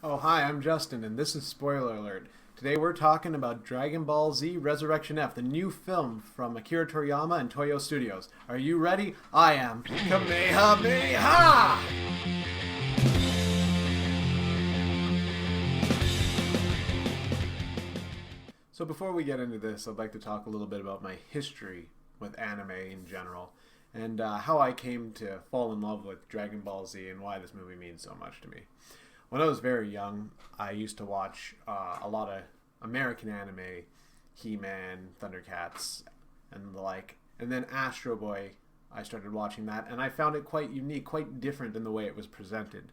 Oh, hi, I'm Justin, and this is Spoiler Alert. Today we're talking about Dragon Ball Z Resurrection F, the new film from Akira Toriyama and Toyo Studios. Are you ready? I am. Kamehameha! So before we get into this, I'd like to talk a little bit about my history with anime in general, and how I came to fall in love with Dragon Ball Z and why this movie means so much to me. When I was very young, I used to watch a lot of American anime, He-Man, Thundercats, and the like. And then Astro Boy, I started watching that, and I found it quite unique, quite different in the way it was presented.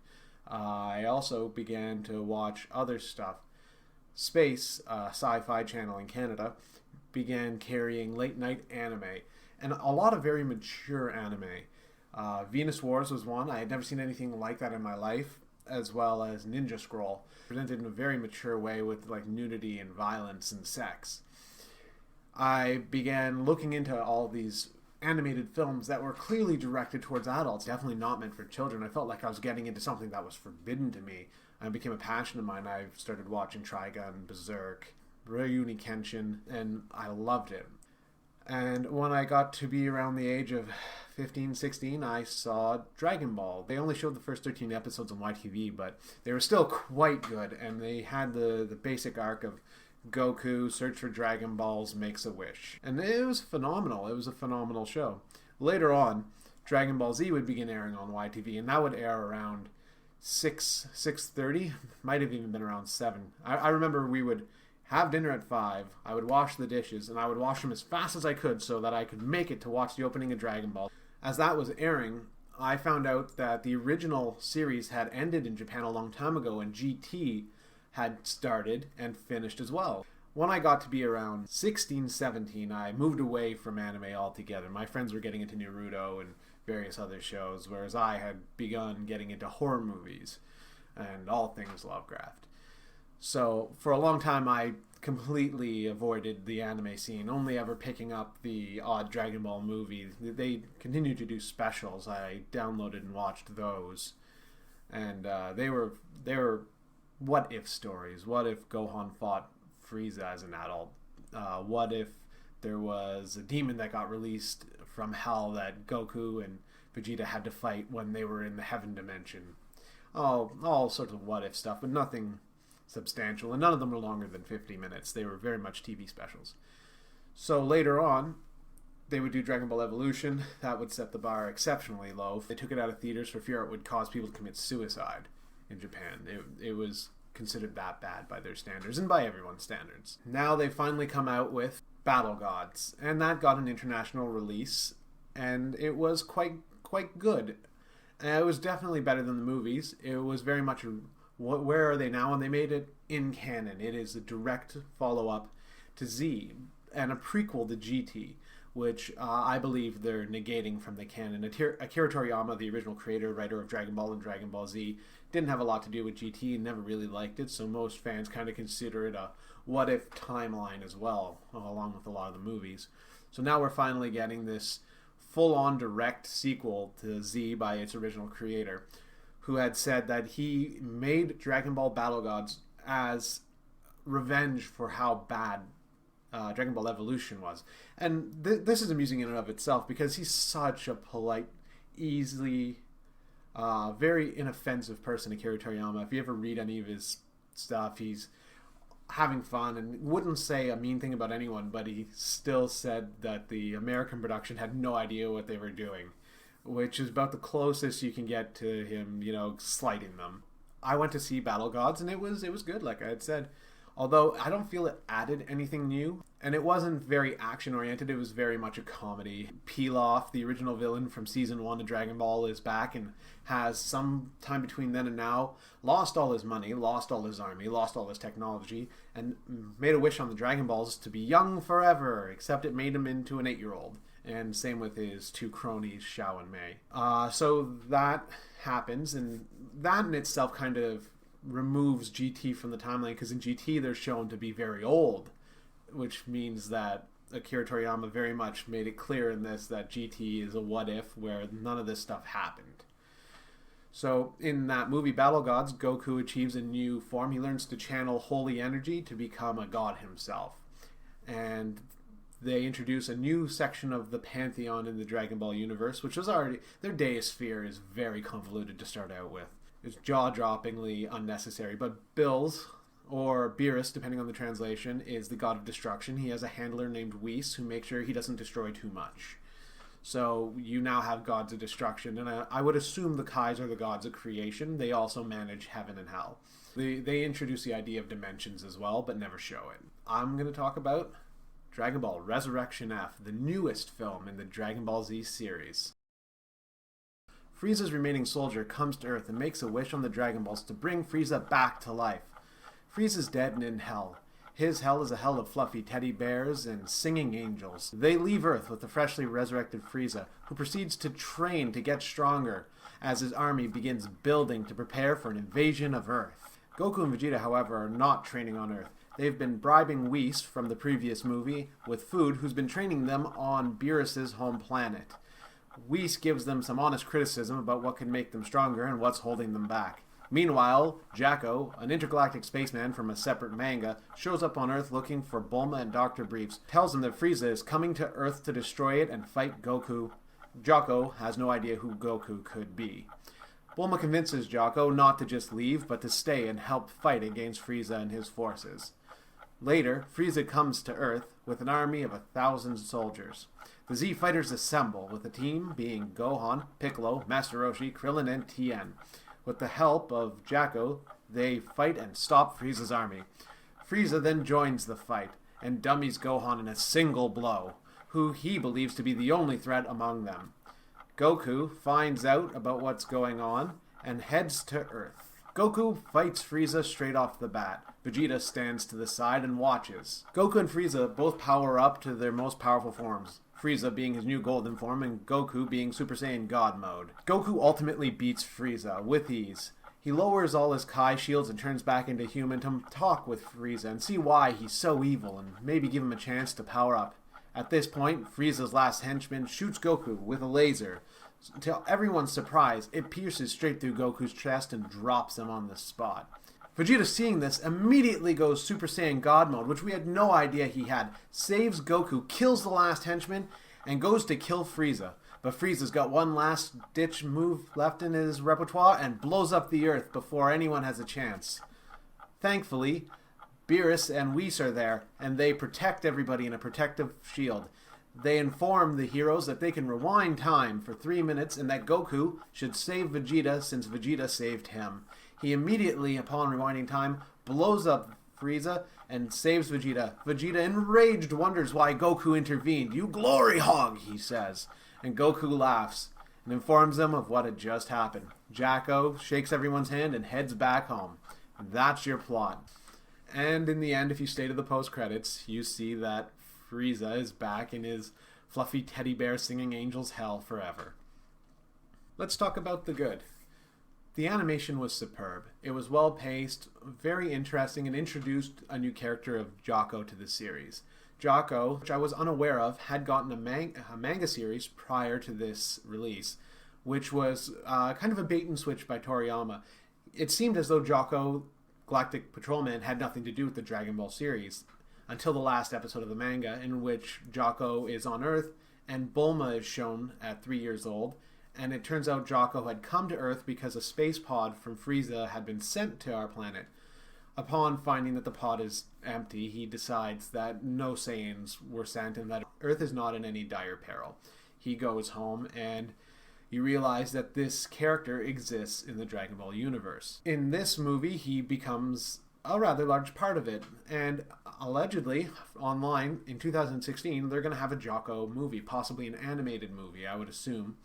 I also began to watch other stuff. Space, Sci-Fi Channel in Canada, began carrying late-night anime, and a lot of very mature anime. Venus Wars was one. I had never seen anything like that in my life, as well as Ninja Scroll, presented in a very mature way with like nudity and violence and sex. I began looking into all these animated films that were clearly directed towards adults, definitely not meant for children. I felt like I was getting into something that was forbidden to me. It became a passion of mine. I started watching Trigun, Berserk, Rurouni Kenshin, and I loved it. And when I got to be around the age of 15, 16, I saw Dragon Ball. They only showed the first 13 episodes on YTV, but they were still quite good, and they had the basic arc of Goku, search for Dragon Balls, makes a wish. And it was phenomenal. It was a phenomenal show. Later on, Dragon Ball Z would begin airing on YTV, and that would air around 6:30. Might have even been around 7. I remember we would have dinner at 5, I would wash the dishes, and I would wash them as fast as I could so that I could make it to watch the opening of Dragon Ball. As that was airing, I found out that the original series had ended in Japan a long time ago, and GT had started and finished as well. When I got to be around 16, 17, I moved away from anime altogether. My friends were getting into Naruto and various other shows, whereas I had begun getting into horror movies and all things Lovecraft. So for a long time I completely avoided the anime scene, only ever picking up the odd Dragon Ball movie. They continued to do specials. I downloaded and watched those, and they were what if stories. What if Gohan fought Frieza as an adult? What if there was a demon that got released from hell that Goku and Vegeta had to fight when they were in the heaven dimension? All sorts of what if stuff, but nothing substantial, and none of them were longer than 50 minutes. They were very much TV specials. So later on, they would do Dragon Ball Evolution. That would set the bar exceptionally low. They took it out of theaters for fear it would cause people to commit suicide in Japan. It was considered that bad by their standards, and by everyone's standards. Now they finally come out with Battle Gods, and that got an international release, and it was quite good. It was definitely better than the movies. It was very much where are they now? And they made it in canon. It is a direct follow-up to Z and a prequel to GT, which I believe they're negating from the canon. Akira Toriyama, the original creator, writer of Dragon Ball and Dragon Ball Z, didn't have a lot to do with GT and never really liked it, so most fans kind of consider it a what-if timeline as well, along with a lot of the movies. So now we're finally getting this full-on direct sequel to Z by its original creator, who had said that he made Dragon Ball Battle Gods as revenge for how bad Dragon Ball Evolution was. And this is amusing in and of itself because he's such a polite, easily, very inoffensive person, Akira Toriyama. If you ever read any of his stuff, he's having fun and wouldn't say a mean thing about anyone, but he still said that the American production had no idea what they were doing, which is about the closest you can get to him, slighting them. I went to see Battle Gods, and it was good, like I had said. Although I don't feel it added anything new, and it wasn't very action-oriented. It was very much a comedy. Pilaf, the original villain from Season 1 of Dragon Ball, is back and has, some time between then and now, lost all his money, lost all his army, lost all his technology, and made a wish on the Dragon Balls to be young forever, except it made him into an 8-year-old. And same with his two cronies, Xiao and Mei. So that happens, and that in itself kind of removes GT from the timeline, because in GT they're shown to be very old, which means that Akira Toriyama very much made it clear in this that GT is a what if where none of this stuff happened. So in that movie Battle Gods, Goku achieves a new form. He learns to channel holy energy to become a god himself. And they introduce a new section of the pantheon in the Dragon Ball universe, which was already... Their Deisphere is very convoluted to start out with. It's jaw-droppingly unnecessary. But Bills, or Beerus, depending on the translation, is the god of destruction. He has a handler named Whis who makes sure he doesn't destroy too much. So you now have gods of destruction, and I would assume the Kais are the gods of creation. They also manage heaven and hell. They introduce the idea of dimensions as well, but never show it. I'm going to talk about Dragon Ball Resurrection F, the newest film in the Dragon Ball Z series. Frieza's remaining soldier comes to Earth and makes a wish on the Dragon Balls to bring Frieza back to life. Frieza's dead and in hell. His hell is a hell of fluffy teddy bears and singing angels. They leave Earth with the freshly resurrected Frieza, who proceeds to train to get stronger as his army begins building to prepare for an invasion of Earth. Goku and Vegeta, however, are not training on Earth. They've been bribing Whis from the previous movie with food, who's been training them on Beerus' home planet. Whis gives them some honest criticism about what can make them stronger and what's holding them back. Meanwhile, Jacko, an intergalactic spaceman from a separate manga, shows up on Earth looking for Bulma and Dr. Briefs, tells him that Frieza is coming to Earth to destroy it and fight Goku. Jocko has no idea who Goku could be. Bulma convinces Jocko not to just leave, but to stay and help fight against Frieza and his forces. Later, Frieza comes to Earth with an army of 1,000 soldiers. The Z Fighters assemble, with the team being Gohan, Piccolo, Master Roshi, Krillin, and Tien. With the help of Jacko, they fight and stop Frieza's army. Frieza then joins the fight, and dummies Gohan in a single blow, who he believes to be the only threat among them. Goku finds out about what's going on, and heads to Earth. Goku fights Frieza straight off the bat. Vegeta stands to the side and watches. Goku and Frieza both power up to their most powerful forms, Frieza being his new golden form and Goku being Super Saiyan God mode. Goku ultimately beats Frieza with ease. He lowers all his Kai shields and turns back into human to talk with Frieza and see why he's so evil and maybe give him a chance to power up. At this point, Frieza's last henchman shoots Goku with a laser. To everyone's surprise, it pierces straight through Goku's chest and drops him on the spot. Vegeta, seeing this, immediately goes Super Saiyan God mode, which we had no idea he had, saves Goku, kills the last henchman, and goes to kill Frieza. But Frieza's got one last-ditch move left in his repertoire and blows up the Earth before anyone has a chance. Thankfully, Beerus and Whis are there, and they protect everybody in a protective shield. They inform the heroes that they can rewind time for 3 minutes and that Goku should save Vegeta since Vegeta saved him. He immediately, upon rewinding time, blows up Frieza and saves Vegeta. Vegeta, enraged, wonders why Goku intervened. "You glory hog," he says. And Goku laughs and informs them of what had just happened. Jacko shakes everyone's hand and heads back home. That's your plot. And in the end, if you stay to the post-credits, you see that Frieza is back in his fluffy teddy bear singing angels hell forever. Let's talk about the good. The animation was superb. It was well-paced, very interesting, and introduced a new character of Jocko to the series. Jocko, which I was unaware of, had gotten a manga series prior to this release, which was kind of a bait-and-switch by Toriyama. It seemed as though Jocko, Galactic Patrolman, had nothing to do with the Dragon Ball series until the last episode of the manga, in which Jocko is on Earth and Bulma is shown at 3 years old. And it turns out Jocko had come to Earth because a space pod from Frieza had been sent to our planet. Upon finding that the pod is empty, he decides that no Saiyans were sent and that Earth is not in any dire peril. He goes home and you realize that this character exists in the Dragon Ball universe. In this movie, he becomes a rather large part of it. And allegedly, online, in 2016, they're going to have a Jocko movie, possibly an animated movie, I would assume.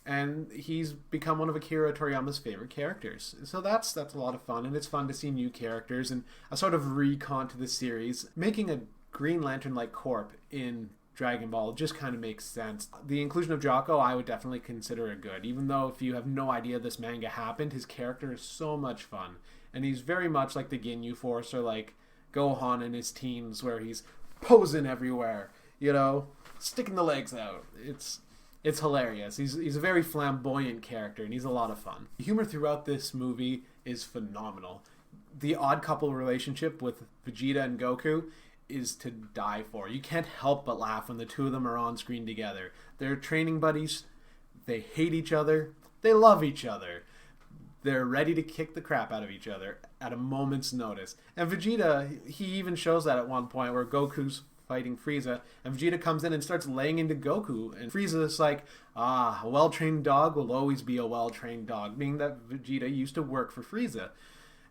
And he's become one of Akira Toriyama's favorite characters. So that's a lot of fun, and it's fun to see new characters and a sort of recon to the series. Making a Green Lantern-like corp in Dragon Ball just kind of makes sense. The inclusion of Jocko I would definitely consider a good, even though if you have no idea this manga happened, his character is so much fun. And he's very much like the Ginyu Force or like Gohan in his teens where he's posing everywhere, you know, sticking the legs out. It's hilarious. He's a very flamboyant character, and he's a lot of fun. The humor throughout this movie is phenomenal. The odd couple relationship with Vegeta and Goku is to die for. You can't help but laugh when the two of them are on screen together. They're training buddies. They hate each other. They love each other. They're ready to kick the crap out of each other at a moment's notice. And Vegeta, he even shows that at one point where Goku's fighting Frieza, and Vegeta comes in and starts laying into Goku, and Frieza's like, a well-trained dog will always be a well-trained dog, meaning that Vegeta used to work for Frieza.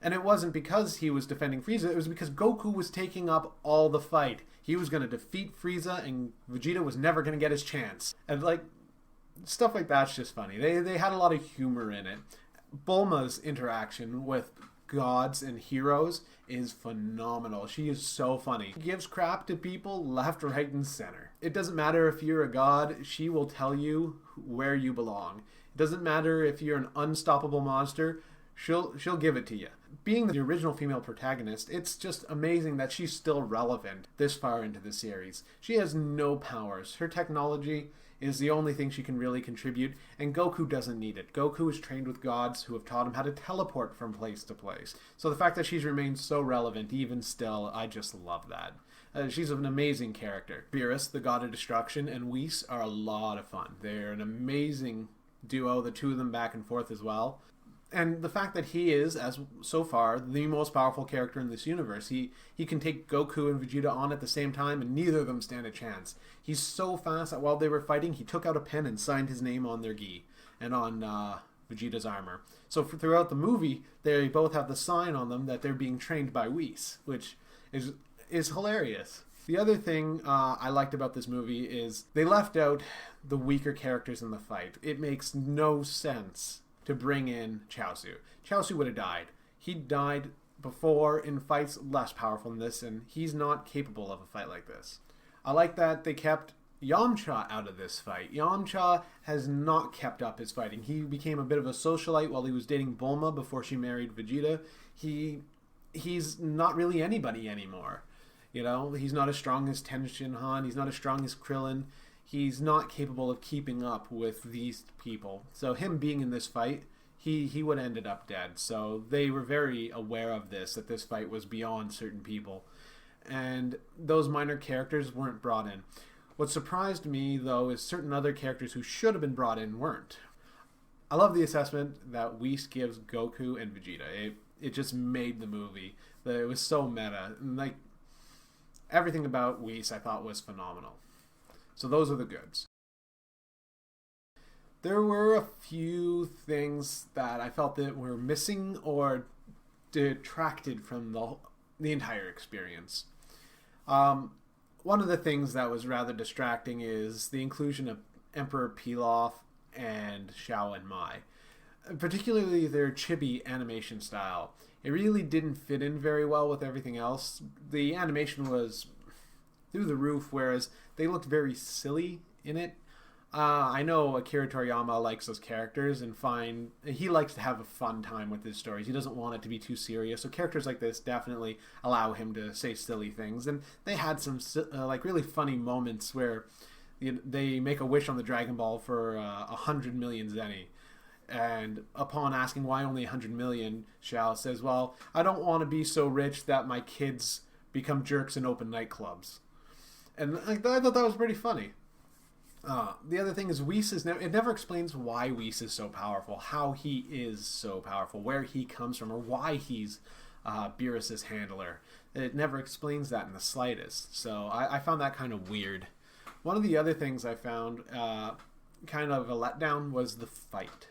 And it wasn't because he was defending Frieza, it was because Goku was taking up all the fight. He was going to defeat Frieza, and Vegeta was never going to get his chance. And like, stuff like that's just funny. They had a lot of humor in it. Bulma's interaction with gods and heroes is phenomenal. She is so funny. She gives crap to people left, right, and center. It doesn't matter if you're a god, she will tell you where you belong. It doesn't matter if you're an unstoppable monster, she'll give it to you. Being the original female protagonist, it's just amazing that she's still relevant this far into the series. She has no powers. Her technology is the only thing she can really contribute, and Goku doesn't need it. Goku is trained with gods who have taught him how to teleport from place to place. So the fact that she's remained so relevant even still, I just love that. She's an amazing character. Beerus, the god of destruction, and Whis are a lot of fun. They're an amazing duo, the two of them back and forth as well. And the fact that he is, as so far, the most powerful character in this universe. He can take Goku and Vegeta on at the same time, and neither of them stand a chance. He's so fast that while they were fighting, he took out a pen and signed his name on their gi and on Vegeta's armor. So throughout the movie, they both have the sign on them that they're being trained by Whis, which is hilarious. The other thing I liked about this movie is they left out the weaker characters in the fight. It makes no sense to bring in Chaozu. Chaozu would have died. He died before in fights less powerful than this, and he's not capable of a fight like this. I like that they kept Yamcha out of this fight. Yamcha has not kept up his fighting. He became a bit of a socialite while he was dating Bulma before she married Vegeta. He's not really anybody anymore. You know, he's not as strong as Tenshin Han. He's not as strong as Krillin. He's not capable of keeping up with these people. So him being in this fight, he would have ended up dead. So they were very aware of this, that this fight was beyond certain people. And those minor characters weren't brought in. What surprised me, though, is certain other characters who should have been brought in weren't. I love the assessment that Whis gives Goku and Vegeta. It just made the movie. It was so meta. And like, everything about Whis I thought was phenomenal. So those are the goods. There were a few things that I felt that were missing or detracted from the entire experience. One of the things that was rather distracting is the inclusion of Emperor Pilaf and Shao and Mai. Particularly their chibi animation style. It really didn't fit in very well with everything else. The animation was through the roof, whereas they looked very silly in it. I know Akira Toriyama likes those characters and he likes to have a fun time with his stories. He doesn't want it to be too serious. So characters like this definitely allow him to say silly things. And they had some like really funny moments where they make a wish on the Dragon Ball for 100 million zeni. And upon asking why only 100 million, Shao says, well, I don't want to be so rich that my kids become jerks and open nightclubs. And I thought that was pretty funny. The other thing is Whis it never explains why Whis is so powerful, how he is so powerful, where he comes from, or why he's Beerus' handler. It never explains that in the slightest. So I found that kind of weird. One of the other things I found kind of a letdown was the fight.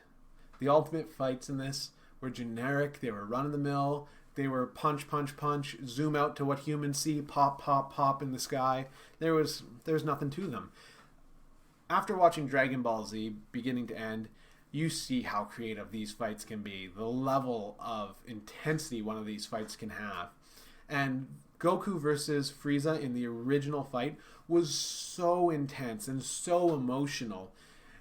The ultimate fights in this were generic. They were run-of-the-mill. They were punch, punch, punch, zoom out to what humans see, pop, pop, pop in the sky. There was nothing to them. After watching Dragon Ball Z beginning to end, you see how creative these fights can be. The level of intensity one of these fights can have. And Goku versus Frieza in the original fight was so intense and so emotional.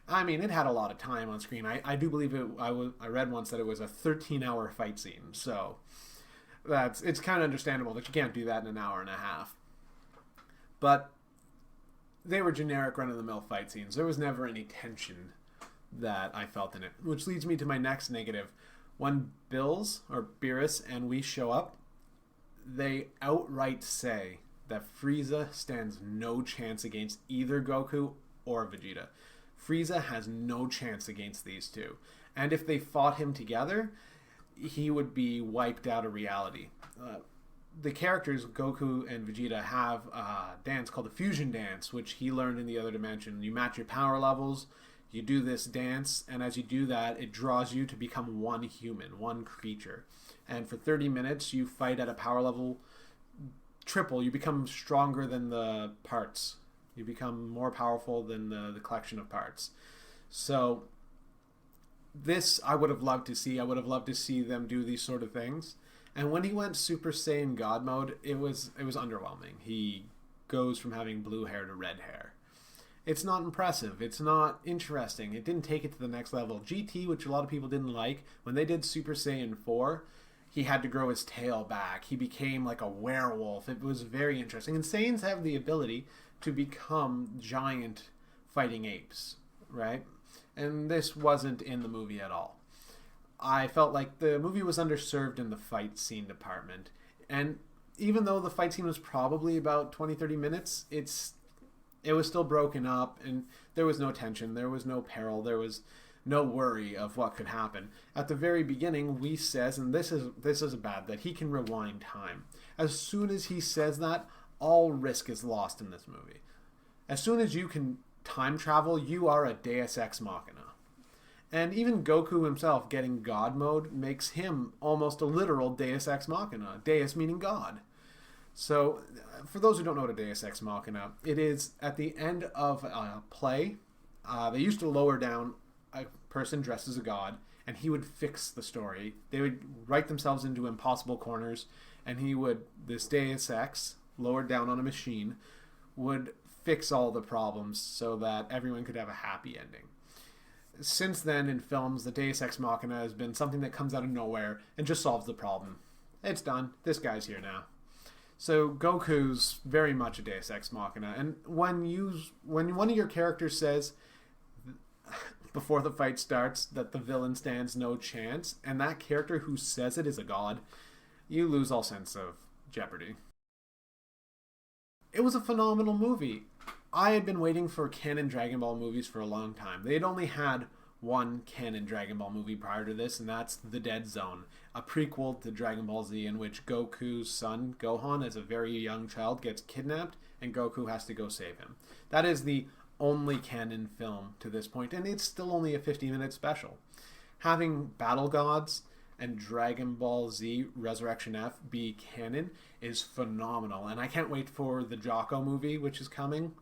I mean, it had a lot of time on screen. I do believe I read once that it was a 13-hour fight scene. So it's kind of understandable that you can't do that in an hour and a half. But they were generic run-of-the-mill fight scenes. There was never any tension that I felt in it, which leads me to my next negative. When Beerus and we show up, they outright say that Frieza stands no chance against either Goku or Vegeta. Frieza has no chance against these two. And if they fought him together, he would be wiped out of reality. The characters, Goku and Vegeta, have a dance called the Fusion Dance, which he learned in the other dimension. You match your power levels, you do this dance, and as you do that, it draws you to become one human, one creature. And for 30 minutes, you fight at a power level triple. You become stronger than the parts. You become more powerful than the collection of parts. So this I would have loved to see. I would have loved to see them do these sort of things. And when he went Super Saiyan God mode, it was underwhelming. He goes from having blue hair to red hair. It's not impressive. It's not interesting. It didn't take it to the next level. GT, which a lot of people didn't like, when they did Super Saiyan 4, he had to grow his tail back. He became like a werewolf. It was very interesting. And Saiyans have the ability to become giant fighting apes, right? And this wasn't in the movie at all. I felt like the movie was underserved in the fight scene department. And even though the fight scene was probably about 20-30 minutes, it was still broken up, and there was no tension, there was no peril, there was no worry of what could happen. At the very beginning, Whis says, and this is bad, that he can rewind time. As soon as he says that, all risk is lost in this movie. As soon as you can time travel, you are a Deus Ex Machina. And even Goku himself getting God mode makes him almost a literal Deus Ex Machina. Deus meaning God. So, for those who don't know what a Deus Ex Machina, it is at the end of a play. They used to lower down a person dressed as a god, and he would fix the story. They would write themselves into impossible corners, and this Deus Ex, lowered down on a machine, would fix all the problems so that everyone could have a happy ending. Since then, in films, the Deus Ex Machina has been something that comes out of nowhere and just solves the problem. It's done. This guy's here now. So Goku's very much a Deus Ex Machina. And when one of your characters says, before the fight starts, that the villain stands no chance, and that character who says it is a god, you lose all sense of jeopardy. It was a phenomenal movie. I had been waiting for canon Dragon Ball movies for a long time. They had only had one canon Dragon Ball movie prior to this, and that's The Dead Zone, a prequel to Dragon Ball Z in which Goku's son, Gohan, as a very young child, gets kidnapped, and Goku has to go save him. That is the only canon film to this point, and it's still only a 50-minute special. Having Battle Gods and Dragon Ball Z Resurrection F be canon is phenomenal, and I can't wait for the Jocko movie, which is coming.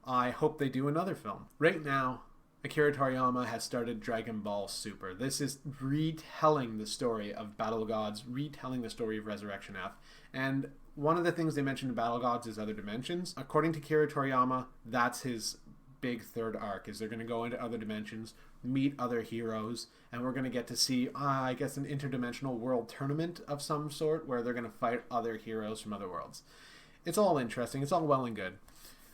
I hope they do another film. Right now, Akira Toriyama has started Dragon Ball Super. This is retelling the story of Battle Gods, retelling the story of Resurrection F. And one of the things they mentioned in Battle Gods is other dimensions. According to Akira Toriyama, that's his big third arc, is they're going to go into other dimensions, meet other heroes, and we're going to get to see, I guess, an interdimensional world tournament of some sort where they're going to fight other heroes from other worlds. It's all interesting. It's all well and good.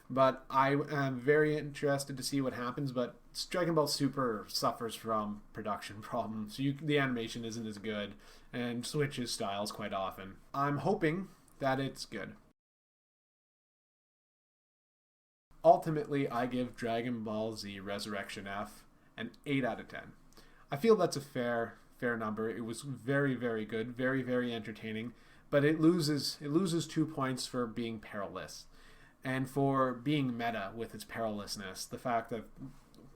But I am very interested to see what happens, but Dragon Ball Super suffers from production problems. The animation isn't as good and switches styles quite often. I'm hoping that it's good. Ultimately, I give Dragon Ball Z Resurrection F an 8 out of 10. I feel that's a fair number. It was very, very good, very, very entertaining, but it loses 2 points for being perilous. And for being meta with its perilousness, the fact that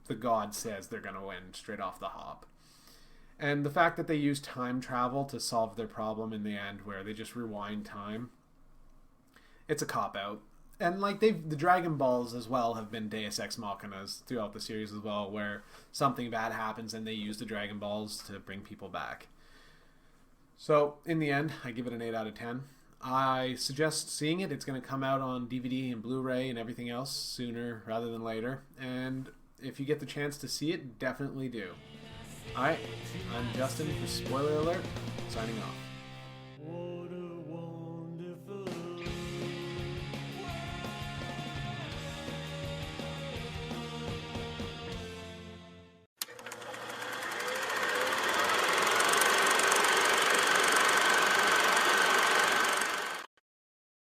the god says they're going to win straight off the hop. And the fact that they use time travel to solve their problem in the end, where they just rewind time, it's a cop-out. And like the Dragon Balls as well have been Deus Ex Machinas throughout the series as well, where something bad happens and they use the Dragon Balls to bring people back. So in the end, I give it an 8 out of 10. I suggest seeing it. It's going to come out on DVD and Blu-ray and everything else sooner rather than later. And if you get the chance to see it, definitely do. Alright, I'm Justin for Spoiler Alert, signing off.